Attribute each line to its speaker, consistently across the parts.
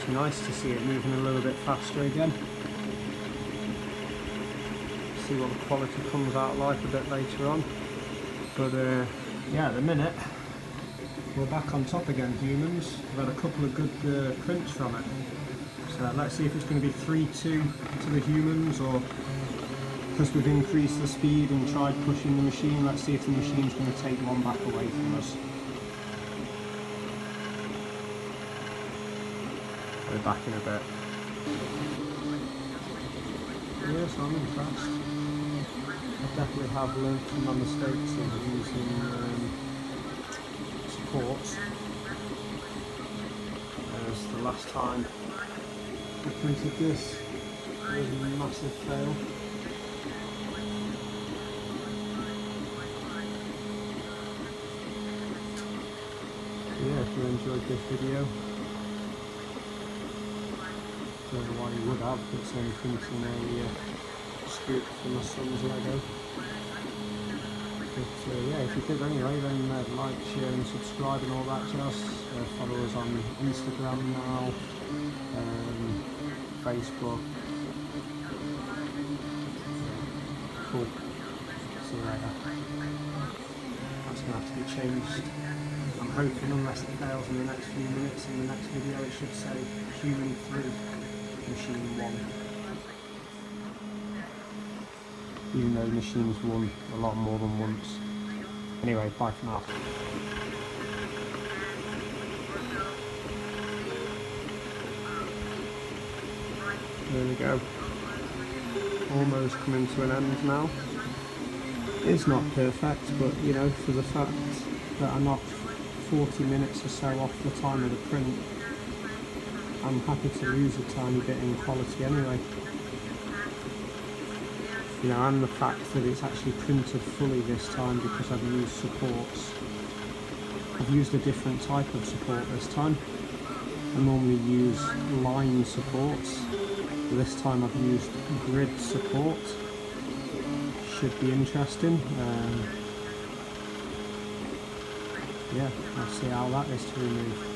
Speaker 1: It's nice to see it moving a little bit faster again. See what the quality comes out like a bit later on. But yeah, at the minute we're back on top again, humans. We've had a couple of good prints from it. So let's see if it's going to be 3-2 to the humans, or because we've increased the speed and tried pushing the machine, let's see if the machine's going to take one back away from us. We're back in a bit. Yes, I'm impressed. I definitely have learned from my mistakes of using supports. As the last time I printed this, it was a massive fail. Yeah, if you enjoyed this video, I don't know why you would have, it's only printing a scoop for my son's Lego. But yeah, if you did anyway, then like, share and subscribe and all that jazz. Follow us on Instagram now, Facebook. Cool. See you later. That's going to have to be changed. I'm hoping, unless it fails in the next few minutes, in the next video it should say Human 3, Machine 1. Even though Machine's won a lot more than once. Anyway, bye for now. There we go. Almost coming to an end now. It's not perfect, but you know, for the fact that I knocked 40 minutes or so off the time of the print, I'm happy to lose a tiny bit in quality anyway. You know, and the fact that it's actually printed fully this time because I've used supports. I've used a different type of support this time. I normally use line supports. This time I've used grid support. Should be interesting. Yeah, I'll see how that is to remove.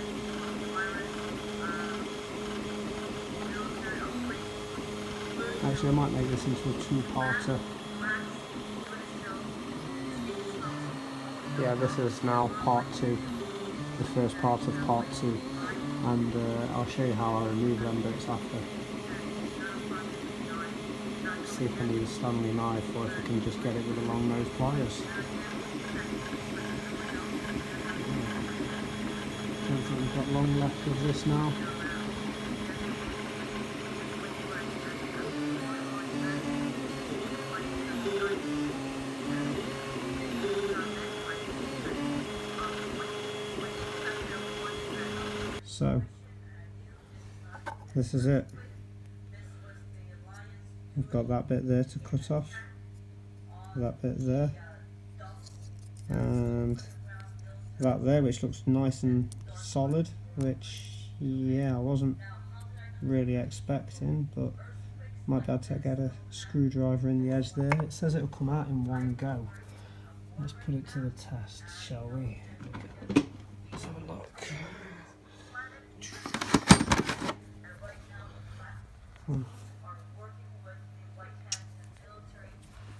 Speaker 1: Actually, I might make this into a two-parter. Yeah, this is now part 2, the first part of part 2, and I'll show you how I remove them bits after. See if I need a Stanley knife or if I can just get it with a long nose pliers. Don't think we've got long left of this now. So, this is it. We've got that bit there to cut off, that bit there, and that there, which looks nice and solid, which, yeah, I wasn't really expecting, but might be able to get a screwdriver in the edge there. It says it'll come out in one go. Let's put it to the test, shall we? Let's have a look.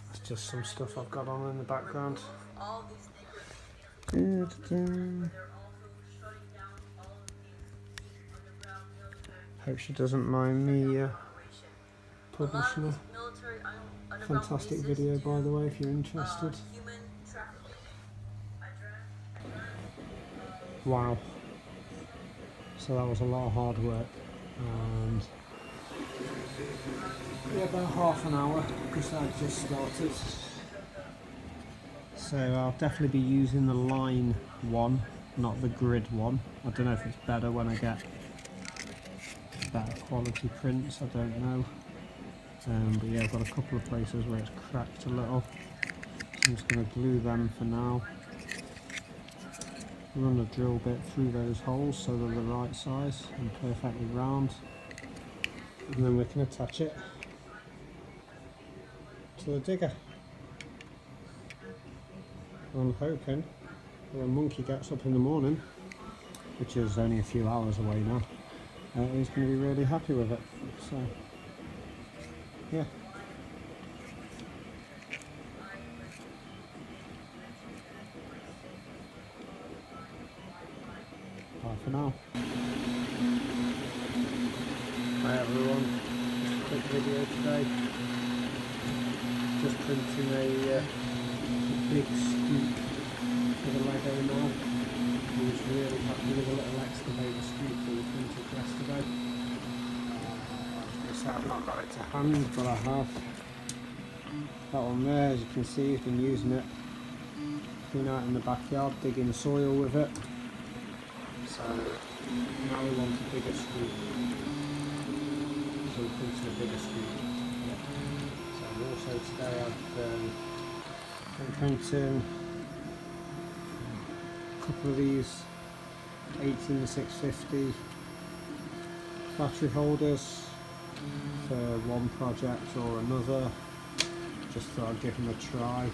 Speaker 1: That's just some stuff I've got on in the background. Hope she doesn't mind me publishing a fantastic video, by the way, if you're interested. Wow. So that was a lot of hard work, and yeah, about half an hour because I just started. So I'll definitely be using the line one, not the grid one. I don't know if it's better when I get better quality prints, I don't know. But yeah, I've got a couple of places where it's cracked a little. So I'm just going to glue them for now. Run a drill bit through those holes so they're the right size and perfectly round. And then we can attach it to the digger. I'm hoping when Monkey gets up in the morning, which is only a few hours away now, he's going to be really happy with it. So, yeah. Bye for now. Hi everyone, just a quick video today. Just printing a big scoop for the Lego now. He was really happy with a little excavator scoop that we printed yesterday. I've not got it to hand, but I have. That one there, as you can see, he's been using it. Been out in the backyard digging soil with it. So now we want a bigger scoop. So we're printing a bigger scoop. So also today I've been printing a couple of these 18650 battery holders for one project or another. Just thought I'd give them a try.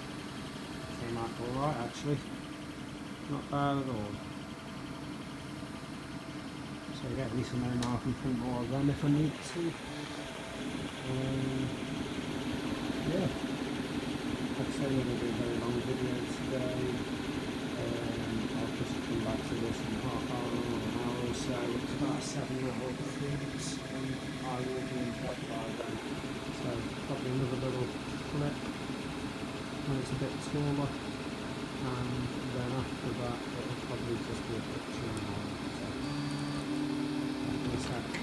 Speaker 1: They might go alright actually. Not bad at all. So get at least a know now I can print more of them if I need to. Yeah. Like I say, I'm going to do a very long video today. I'll just come back to this in half hour or an hour or so. It's about 7 hours things and I will be in bed by then. So probably another little clip when it's a bit taller, and then after that it'll probably just be a picture and all. So,